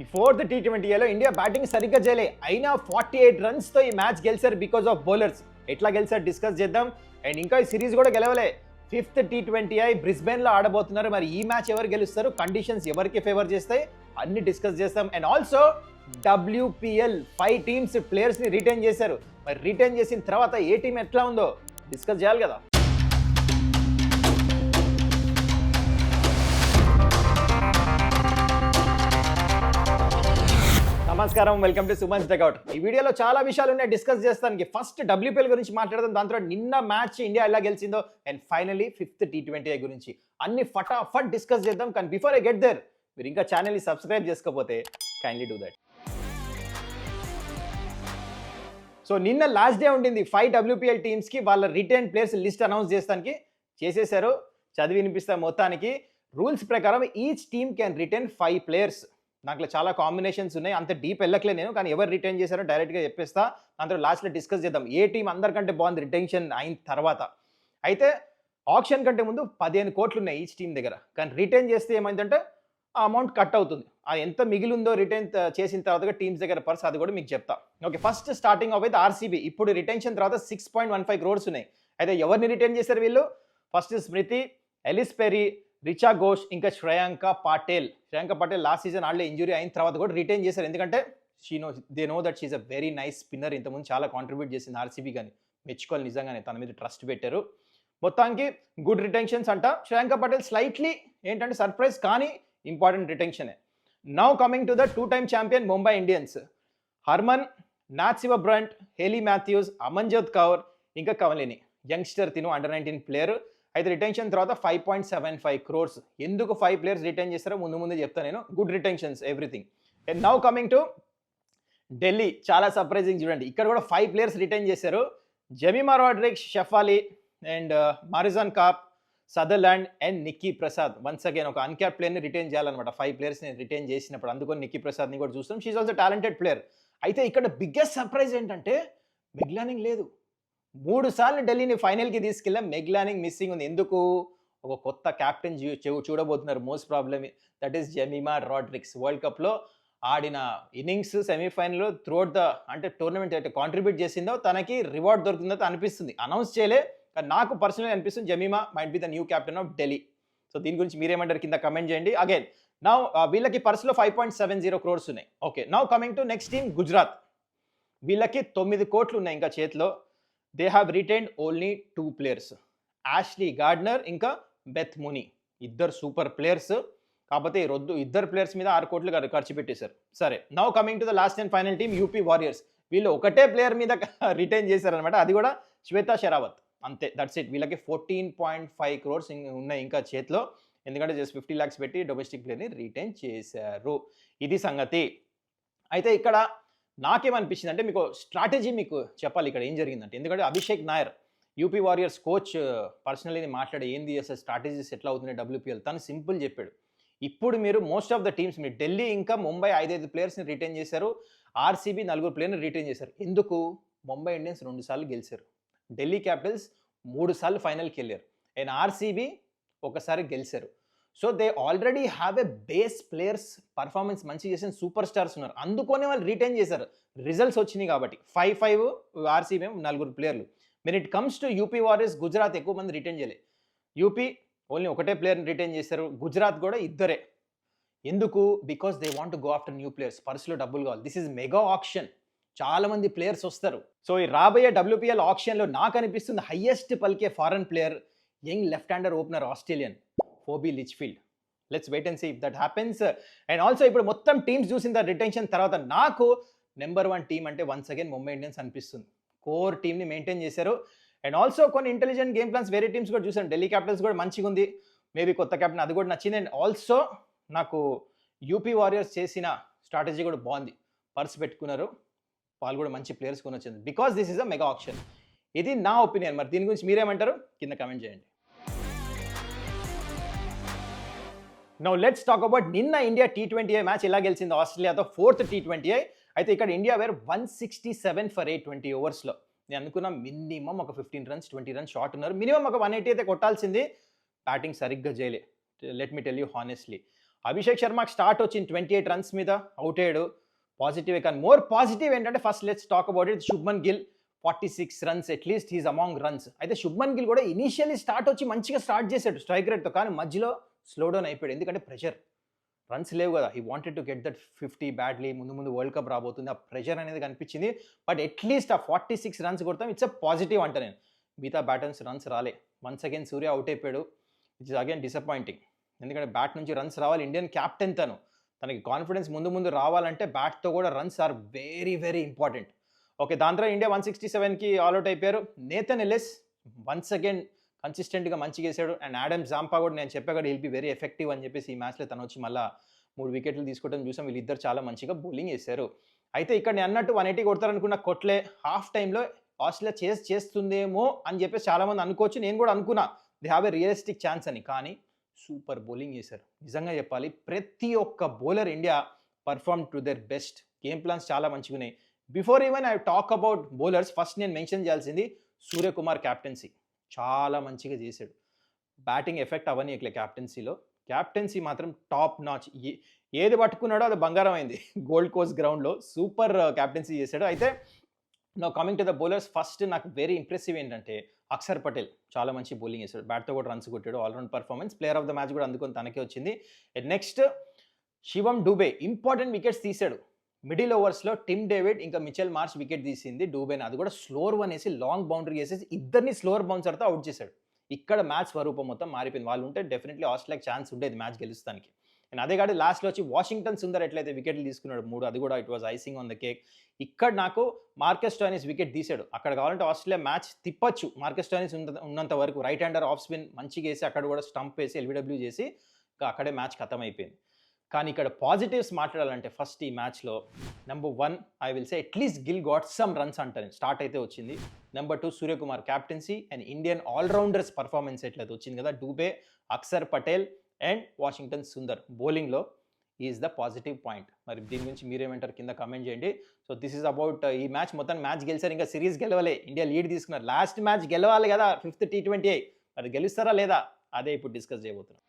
ఈ fourth T20లో India batting సరిగ్గా చేయలే, అయినా 48 రన్స్తో ఈ మ్యాచ్ గెలిచారు బికాస్ ఆఫ్ బౌలర్స్. ఎట్లా గెలిచారు డిస్కస్ చేద్దాం. అండ్ ఇంకా ఈ సిరీస్ కూడా గెలవలే. Fifth T20 బ్రిస్బేన్లో ఆడబోతున్నారు. మరి ఈ మ్యాచ్ ఎవరు గెలుస్తారు, కండిషన్స్ ఎవరికి ఫేవర్ చేస్తాయి, అన్ని డిస్కస్ చేస్తాం. అండ్ ఆల్సో WPL 5 టీమ్స్ ప్లేయర్స్ని రిటైన్ చేశారు. మరి రిటైన్ చేసిన తర్వాత ఏ టీం ఎట్లా ఉందో డిస్కస్ చేయాలి కదా. నమస్కారం, వెల్కమ్ టు సుమన్స్ టేక్అవుట్. ఈ వీడియోలో చాలా విషయాలు ఉన్నాయి డిస్కస్ చేస్తానికి. ఫస్ట్ WPL గురించి మాట్లాడదాం, దాని తర్వాత నిన్న మ్యాచ్ ఇండియా ఎలా గెలిచిందో, అండ్ ఫైనలీ ఫిఫ్త్ T20 గురించి అన్ని ఫటాఫట్ డిస్కస్ చేద్దాం. కానీ బిఫోర్ ఐ గెట్ దేర్, మీరు ఇంకా ఛానల్ని సబ్స్క్రైబ్ చేసుకోకపోతే కైండ్లీ డూ దట్. సో నిన్న లాస్ట్ డే ఉండింది 5 WPL టీమ్స్కి వాళ్ళ రిటైన్ ప్లేయర్స్ లిస్ట్ అనౌన్స్ చేస్తానికి. చేసేశారు, చదివి వినిపిస్తా మొత్తానికి. రూల్స్ ప్రకారం each team can retain 5 players. దాంట్లో చాలా కాంబినేషన్స్ ఉన్నాయి, అంత డీప్ వెళ్ళట్లే నేను. కానీ ఎవరు రిటైన్ చేశారో డైరెక్ట్గా చెప్పేస్తా. దాంతో లాస్ట్లో డిస్కస్ చేద్దాం ఏ టీం అందరికంటే బాగుంది రిటెన్షన్ అయిన తర్వాత. అయితే ఆప్షన్ కంటే ముందు 15 కోట్లు ఉన్నాయి ఈచ్ టీం దగ్గర. కానీ రిటైన్ చేస్తే ఏమైందంటే ఆ అమౌంట్ కట్ అవుతుంది. ఆ ఎంత మిగిలిందో రిటైన్ చేసిన తర్వాత టీమ్స్ దగ్గర పర్స్, అది కూడా మీకు చెప్తా. ఓకే, ఫస్ట్ స్టార్టింగ్ ఆఫ్ అయితే ఆర్సీబీ. ఇప్పుడు రిటెన్షన్ తర్వాత 6.15 crores ఉన్నాయి. అయితే ఎవరిని రిటైన్ చేశారు వీళ్ళు? First Smriti, Ellyse Perry, Richa Ghosh, ఇంకా శ్రేయాంక పాటేల్. శ్రేయాంక పాటేల్ లాస్ట్ సీజన్ ఆడలే, ఇంజురీ అయిన తర్వాత కూడా రిటైన్ చేశారు. ఎందుకంటే they know that she's a very nice spinner. ఇంతకుముందు చాలా కాంట్రిబ్యూట్ చేసింది ఆర్సీబీ. కానీ మెచ్చుకోవాలి నిజంగానే, తన మీద ట్రస్ట్ పెట్టారు. మొత్తానికి గుడ్ రిటెన్షన్స్ అంట. శ్రేయాంక పటేల్ స్లైట్లీ ఏంటంటే సర్ప్రైజ్, కానీ ఇంపార్టెంట్ రిటెన్షనే. Now coming to the 2-time champion Mumbai Indians. Harman, Nat Sciver Brunt, Hayley Matthews, Amanjot Kaur, ఇంకా కవలిని. యంగ్స్టర్ తిను, అండర్-19 ప్లేయర్. అయితే రిటెన్షన్ తర్వాత 5.75 crores. ఎందుకు 5 ప్లేయర్స్ రిటైన్ చేస్తారో ముందు చెప్తాను నేను. Good retentions everything. And now coming to Delhi. చాలా సర్ప్రైజింగ్ చూడండి, ఇక్కడ కూడా 5 ప్లేయర్స్ రిటైన్ చేశారు. Jemimah Rodrigues, Shafali, and Marizanne Kapp, Sutherland, and Nikki Prasad. Once again ఒక అన్క్యాప్ ప్లేయర్ని రిటైన్ చేయాలన్నమాట 5 ప్లేయర్స్ని రిటైన్ చేసినప్పుడు. అందుకని నిక్కీ ప్రసాద్ని కూడా చూస్తాం. She's also talented player. అయితే ఇక్కడ బిగ్గెస్ట్ సర్ప్రైజ్ ఏంటంటే మెగ్లానింగ్ లేదు. 3 సార్లు ఢిల్లీని ఫైనల్కి తీసుకెళ్ళాం, మెగ్లానింగ్ మిస్సింగ్ ఉంది. ఎందుకు? ఒక కొత్త క్యాప్టెన్ చూడబోతున్నారు most problem. That is Jemimah Rodrigues. World కప్లో ఆడిన ఇన్నింగ్స్, సెమీఫైనల్లో, త్రూఅవుట్ ద అంటే టోర్నమెంట్ అయితే కాంట్రిబ్యూట్ చేసిందో తనకి రివార్డ్ దొరుకుతుందో అనిపిస్తుంది. అనౌన్స్ చేయలే, కానీ నాకు పర్సనల్గా అనిపిస్తుంది Jemimah might be the new captain of Delhi. So దీని గురించి మీరేమంటారు కింద కమెంట్ చేయండి. అగైన్ నౌ వీళ్ళకి పర్సులో 5.70 crores ఉన్నాయి. Okay, now coming to next team Gujarat. వీళ్ళకి 9 కోట్లు ఉన్నాయి ఇంకా చేతిలో. They have retained only 2 players, Ashley Gardner, ఇంకా బెత్ ముని. ఇద్దరు సూపర్ ప్లేయర్స్. కాకపోతే ఇద్దరు ప్లేయర్స్ మీద 6 కోట్లు ఖర్చు పెట్టేశారు. సరే, now coming to the last and final team UP warriors. వీళ్ళు ఒకటే ప్లేయర్ మీద రిటైన్ చేశారనమాట, అది కూడా శ్వేతా షెరావత్. అంతే, దట్స్ ఇట్. వీళ్ళకి 14.5 crores ఉన్నాయి ఇంకా చేతిలో. ఎందుకంటే జస్ట్ 50 lakhs పెట్టి డొమెస్టిక్ ప్లేయర్ని రిటైన్ చేశారు. ఇది సంగతి. అయితే ఇక్కడ నాకేమనిపించింది అంటే మీకు స్ట్రాటజీ మీకు చెప్పాలి ఇక్కడ ఏం జరిగిందంటే. ఎందుకంటే Abhishek Nair UP warriors coach personally మాట్లాడి ఏంది అసలు స్ట్రాటజీస్ ఎట్లా అవుతున్నాయి WPL, తను సింపుల్ చెప్పాడు. ఇప్పుడు మీరు మోస్ట్ ఆఫ్ ద టీమ్స్, మీరు ఢిల్లీ ఇంకా ముంబై 5 ప్లేయర్స్ని రిటైన్ చేశారు. ఆర్సీబీ 4 ప్లేయర్ని రిటైన్ చేశారు. ఎందుకు? ముంబై ఇండియన్స్ 2 సార్లు గెలిచారు, ఢిల్లీ క్యాపిటల్స్ 3 సార్లు ఫైనల్కి వెళ్ళారు, అండ్ ఆర్సీబీ ఒకసారి గెలిచారు. So they already have a base players, performance మంచి చేసిన సూపర్ స్టార్స్ ఉన్నారు. అందుకనే వాళ్ళు రిటైన్ చేశారు, రిజల్ట్స్ వచ్చినాయి కాబట్టి. 5 ఆర్సీబీ 4 ప్లేయర్లు. మీరు it comes to UP warriors, Gujarat ఎక్కువ మంది రిటైన్ చేయలేదు. యూపీ ఓన్లీ ఒకటే ప్లేయర్ని రిటైన్ చేశారు, గుజరాత్ కూడా ఇద్దరే. ఎందుకు? Because they want go after new players. పర్సులో డబ్బులు కావాలి. దిస్ ఈజ్ మెగా ఆప్షన్, చాలా మంది ప్లేయర్స్ వస్తారు. సో ఈ రాబోయే WPL ఆప్షన్లో నాకు అనిపిస్తుంది హైయెస్ట్ పలికే foreign player young left hander opener Australian Phoebe Litchfield. Let's wait and see if that happens. And also ఇప్పుడు మొత్తం టీమ్స్ చూసిన రిటెన్షన్ తర్వాత నాకు నెంబర్ 1 టీమ్ అంటే వన్స్ అగైన్ ముంబై ఇండియన్స్ అనిపిస్తుంది. కోర్ టీమ్ని మెయింటైన్ చేశారు. అండ్ ఆల్సో కొన్ని ఇంటెలిజెంట్ గేమ్ ప్లాన్స్ వేరే టీమ్స్ కూడా చూసాను. ఢిల్లీ క్యాపిటల్స్ కూడా మంచిగా ఉంది, మేబీ కొత్త క్యాప్టెన్, అది కూడా నచ్చింది. అండ్ ఆల్సో నాకు యూపీ వారియర్స్ చేసిన స్ట్రాటజీ కూడా బాగుంది. పర్స్ పెట్టుకున్నారు, వాళ్ళు కూడా మంచి ప్లేయర్స్ కొని వచ్చింది. Because this is a mega option. ఇది నా ఒపీనియన్. మరి దీని గురించి మీరేమంటారు కింద కమెంట్ చేయండి. నౌ లెట్స్ టాక్ అబౌట్ నిన్న ఇండియా T20 మ్యాచ్ ఎలా గెలిచింది ఆస్ట్రేలియాతో, 4th T20. అయితే ఇక్కడ ఇండియా వేర్ 167 for 820 ఓవర్స్లో. నేను అనుకున్నా మినిమం ఒక 15 runs 20 runs షార్ట్ ఉన్నారు, మినిమం ఒక 180 అయితే కొట్టాల్సింది. బ్యాటింగ్ సరిగ్గా చేయలే, let me tell you honestly. Abhishek శర్మకి స్టార్ట్ వచ్చింది 28 రన్స్ మీద అవుట్ అయ్యాడు. పాజిటివే, కానీ మోర్ పాజిటివ్ ఏంటంటే first let's talk about it. Shubman Gill 46 runs, at least he's among runs. అయితే శుభ్మన్ గిల్ కూడా ఇనీషియల్లీ స్టార్ట్ వచ్చి మంచిగా స్టార్ట్ చేశాడు స్ట్రైక్ రేట్తో, కానీ మధ్యలో స్లో డౌన్ అయిపోయాడు. ఎందుకంటే ప్రెషర్, రన్స్ లేవు కదా. He wanted to get that 50 badly. ముందు వరల్డ్ కప్ రాబోతుంది, ఆ ప్రెషర్ అనేది కనిపించింది. బట్ అట్లీస్ట్ ఆ 46 రన్స్ కొడతాం, ఇట్స్ అ పాజిటివ్ అంట నేను. మిగతా బ్యాటర్స్ రన్స్ రాలే. వన్స్ అగైన్ సూర్య అవుట్ అయిపోయాడు, ఇట్ ఇస్ అగైన్ డిసప్పాయింటింగ్. ఎందుకంటే బ్యాట్ నుంచి రన్స్ రావాలి. ఇండియన్ క్యాప్టెన్ తనకి కాన్ఫిడెన్స్ ముందు రావాలంటే బ్యాట్తో కూడా runs are very very important. Okay, దాని తర్వాత ఇండియా 167కి ఆల్అౌట్ అయిపోయారు. నేథన్ ఎల్లిస్ వన్స్ అగైన్ కన్సిస్టెంట్గా మంచిగా వేసాడు. అండ్ ఆడమ్ జాంపా కూడా నేను చెప్పా కూడా విల్ బి వెరీ ఎఫెక్టివ్ అని చెప్పేసి ఈ మ్యాచ్లో తను వచ్చి మళ్ళీ 3 వికెట్లు తీసుకోవడం చూసాం. వీళ్ళిద్దరు చాలా మంచిగా బౌలింగ్ చేశారు. అయితే ఇక్కడ నేను అన్నట్టు 180 కొడతారనుకున్న కొట్లే. హాఫ్ టైంలో ఆస్ట్రేలియా చేస్తుందేమో అని చెప్పేసి చాలామంది అనుకోవచ్చు. నేను కూడా అనుకున్నా they have a realistic chance అని. కానీ సూపర్ బౌలింగ్ చేశారు. నిజంగా చెప్పాలి, ప్రతి ఒక్క bowler India perform to their best. Game plans చాలా మంచిగా ఉన్నాయి. Before even I talk about bowlers, first నేను మెన్షన్ చేయాల్సింది సూర్యకుమార్ క్యాప్టెన్సీ. చాలా మంచిగా చేశాడు. బ్యాటింగ్ ఎఫెక్ట్ అవనీయట్లే క్యాప్టెన్సీలో. క్యాప్టెన్సీ మాత్రం టాప్ నాచ్. ఏది పట్టుకున్నాడో అది బంగారం అయింది గోల్డ్ కోస్ట్ గ్రౌండ్లో. సూపర్ క్యాప్టెన్సీ చేశాడు. అయితే now coming to the bowlers, first నాకు వెరీ ఇంప్రెసివ్ ఏంటంటే అక్షర్ పటేల్ చాలా మంచి బౌలింగ్ చేశాడు. బ్యాట్తో కూడా రన్స్ కొట్టాడు. All round performance. Player of the match కూడా అందుకొని తనకే వచ్చింది. నెక్స్ట్ శివం డూబే ఇంపార్టెంట్ వికెట్స్ తీశాడు. మిడిల్ ఓవర్స్లో టిమ్ డేవిడ్ ఇంకా మిచెల్ మార్ష్ వికెట్ తీసింది డూబేని. అది కూడా స్లోర్ వన్ వేసి లాంగ్ బౌండరీ వేసేసి ఇద్దరిని స్లోర్ బౌన్సర్తో అవుట్ చేశాడు. ఇక్కడ మ్యాచ్ స్వరూపం మొత్తం మారిపోయింది. వాళ్ళు ఉంటే డెఫినెట్లీ ఆస్ట్రేలియాకి ఛాన్స్ ఉండేది మ్యాచ్ గెలుస్తానికి. అండ్ అదే కాదు లాస్ట్లో వచ్చి వాషింగ్టన్ సుందర్ ఎట్లయితే వికెట్లు తీసుకున్నాడు 3, అది కూడా it was icing on the cake. ఇక్కడ నాకు మార్కస్ స్టోయినిస్ వికెట్ తీశాడు. అక్కడ కావాలంటే ఆస్ట్రేలియా మ్యాచ్ తిప్పచ్చు మార్కస్ స్టోయినిస్ ఉన్నంత వరకు. రైట్ హ్యాండర్ ఆఫ్ స్పిన్ మంచిగా వేసి అక్కడ కూడా స్టంప్ వేసి ఎల్బిడబ్ల్యూ చేసి ఇంకా అక్కడే మ్యాచ్ ఖతం అయిపోయింది. కానీ ఇక్కడ పాజిటివ్స్ మాట్లాడాలంటే ఫస్ట్ ఈ మ్యాచ్లో number 1 I will say at least Gill got some runs అంటాను. స్టార్ట్ అయితే వచ్చింది. Number 2 Suryakumar captaincy and Indian all rounders performance ఎట్లయితే వచ్చింది కదా, డూబే, అక్షర్ పటేల్ అండ్ వాషింగ్టన్ సుందర్ బౌలింగ్లో ఈజ్ ద పాజిటివ్ పాయింట్. మరి దీని గురించి మీరేమంటారు కింద కామెంట్ చేయండి. సో దిస్ ఈజ్ అబౌట్ ఈ మ్యాచ్. మొత్తం మ్యాచ్ గెలిచారు, ఇంకా సిరీస్ గెలవలే. ఇండియా లీడ్ తీసుకున్నారు. లాస్ట్ మ్యాచ్ గెలవాలి కదా 5th T20I. మరి గెలుస్తారా లేదా అదే ఇప్పుడు డిస్కస్ చేయబోతున్నాం.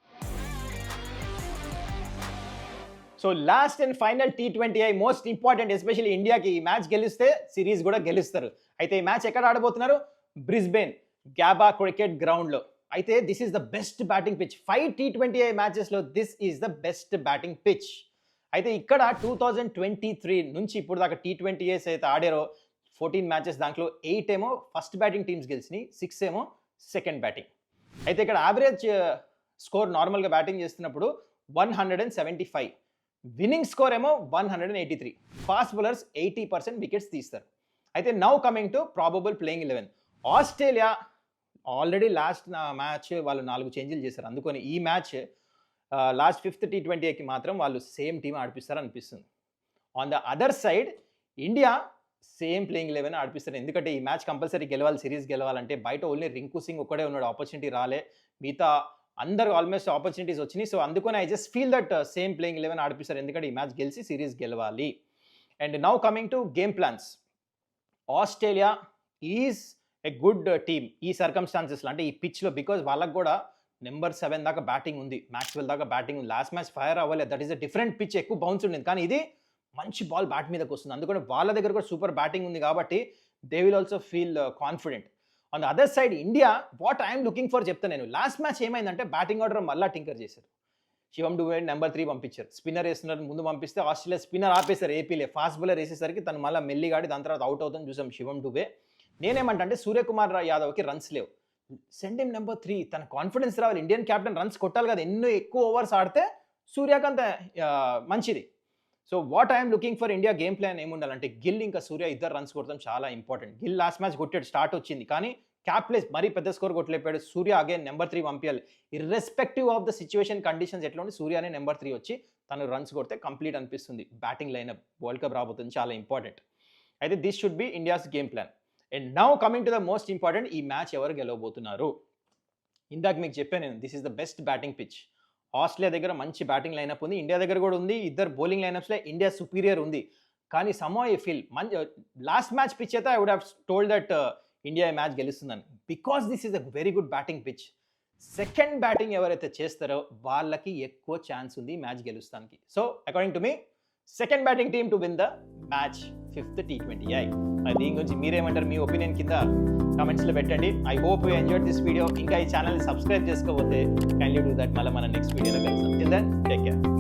So last and final T20I most important, especially ఇండియాకి. ఈ మ్యాచ్ గెలిస్తే సిరీస్ కూడా గెలుస్తారు. అయితే ఈ మ్యాచ్ ఎక్కడ ఆడబోతున్నారు? బ్రిస్బేన్ గ్యాబా క్రికెట్ గ్రౌండ్లో. అయితే this is the best batting pitch. 5 T20I మ్యాచెస్లో this is the best batting pitch. అయితే ఇక్కడ 2023 నుంచి ఇప్పుడు దాకా T20Is అయితే ఆడారో 14 మ్యాచెస్, దాంట్లో 8 ఏమో ఫస్ట్ బ్యాటింగ్ టీమ్స్ గెలిచినాయి, 6 ఏమో సెకండ్ బ్యాటింగ్. అయితే ఇక్కడ యావరేజ్ స్కోర్ నార్మల్గా బ్యాటింగ్ చేస్తున్నప్పుడు 175, విన్నింగ్ స్కోర్ ఏమో 183. ఫాస్ట్ బౌలర్స్ 80% వికెట్స్ తీస్తారు. అయితే now coming to probable playing 11. Australia already last match వాళ్ళు 4 చేంజ్లు చేశారు. అందుకని ఈ మ్యాచ్ లాస్ట్ 5th T20Iకి మాత్రం వాళ్ళు సేమ్ టీం ఆడిపిస్తారు అనిపిస్తుంది. On the other side India same playing 11 ఆడిపిస్తారు. ఎందుకంటే ఈ మ్యాచ్ కంపల్సరీ గెలవాలి, సిరీస్ గెలవాలంటే. బయట ఓన్లీ రింకు సింగ్ ఒక్కడే ఉన్నాడు, ఆపర్చునిటీ రాలే. మిగతా అందరూ ఆల్మోస్ట్ ఆపర్చునిటీస్ వచ్చినాయి. సో అందుకని I just feel that same playing 11 ఆడిపిస్తారు, ఎందుకంటే ఈ మ్యాచ్ గెలిచి సిరీస్ గెలవాలి. And now coming to game plans. Australia is a good team ఈ సర్కమ్స్టాన్సెస్లో, అంటే ఈ పిచ్లో. బికాజ్ వాళ్ళకు కూడా నెంబర్ 7 దాకా బ్యాటింగ్ ఉంది, మ్యాక్స్వెల్ దాకా బ్యాటింగ్ ఉంది. లాస్ట్ మ్యాచ్ ఫైర్ అవ్వలేదు, that is a different pitch, ఎక్కువ బౌన్స్ ఉండేది. కానీ ఇది మంచి బాల్ బ్యాట్ మీదకి వస్తుంది, అందుకని వాళ్ళ దగ్గర కూడా సూపర్ బ్యాటింగ్ ఉంది కాబట్టి they will also feel confident. On the other side India what I'm looking for చెప్తాను నేను. లాస్ట్ మ్యాచ్ ఏమైందంటే బ్యాటింగ్ ఆర్డర్ మళ్ళీ టింకర్ చేశారు. శివం డూబే నెంబర్ 3 పంపించారు. స్పిన్నర్ వేస్తున్నారు ముందు పంపిస్తే ఆస్ట్రేలియా స్పిన్నర్ ఆపేశారు ఏపీలే. ఫాస్ట్ బౌలర్ వేసేసరికి తను మళ్ళీ మెల్లిగాడి దాని తర్వాత అవుట్ అవుతుంది చూసాం శివం డూబే. నేనేమంటే సూర్యకుమార్ యాదవ్కి రన్స్ లేవు, సెండ్ హిమ్ నెంబర్ 3. తన కాన్ఫిడెన్స్ రావాలి. ఇండియన్ క్యాప్టెన్ రన్స్ కొట్టాలి కదా, ఎన్నో ఎక్కువ ఓవర్స్ ఆడితే సూర్యకి అంత మంచిది. So what I'm looking for India game plan ఏముండాలంటే గిల్ ఇంకా సూర్య ఇద్దరు రన్స్ కొడతాం చాలా ఇంపార్టెంట్. గిల్ లాస్ట్ మ్యాచ్ కొట్టాడు, స్టార్ట్ వచ్చింది, కానీ క్యాప్లెస్ మరీ పెద్ద స్కోర్ కొట్టలేపాడు. సూర్య అగైన్ నెంబర్ 3 పంపించాలి. Irrespective of the situation conditions ఎట్లా ఉండి సూర్యనే నెంబర్ 3 వచ్చి తను రన్స్ కొడితే కంప్లీట్ అనిపిస్తుంది. బ్యాటింగ్ లైనప్ వరల్డ్ కప్ రాబోతుంది, చాలా ఇంపార్టెంట్. అయితే this should be India's game plan. And now coming to the most important, ఈ మ్యాచ్ ఎవరు గెలవబోతున్నారు. ఇందాక మీకు చెప్పాను నేను, this is the best batting pitch. Australia దగ్గర మంచి బ్యాటింగ్ లైనప్ ఉంది, ఇండియా దగ్గర కూడా ఉంది. ఇద్దరు బౌలింగ్ లైనప్స్లో ఇండియా సుపీరియర్ ఉంది. కానీ some I feel last match pitch అయితే I would have told that India match గెలుస్తుందని, because this is a very good batting pitch. Second batting ఎవరైతే చేస్తారో వాళ్ళకి ఎక్కువ ఛాన్స్ ఉంది మ్యాచ్ గెలుస్తానికి. So according to me second batting team to win the match 5th T20I. దీని గురించి మీరేమంటారు? మీ ఒపీనియన్ కింద కామెంట్స్లో పెట్టండి. I hope you enjoyed this video. ఇంకా ఈ ఛానల్ని సబ్స్క్రైబ్ చేసుకోకపోతే కైండ్లీ డూ దట్. మళ్ళీ మన నెక్స్ట్ వీడియోలో కలుద్దాం. Till then take care.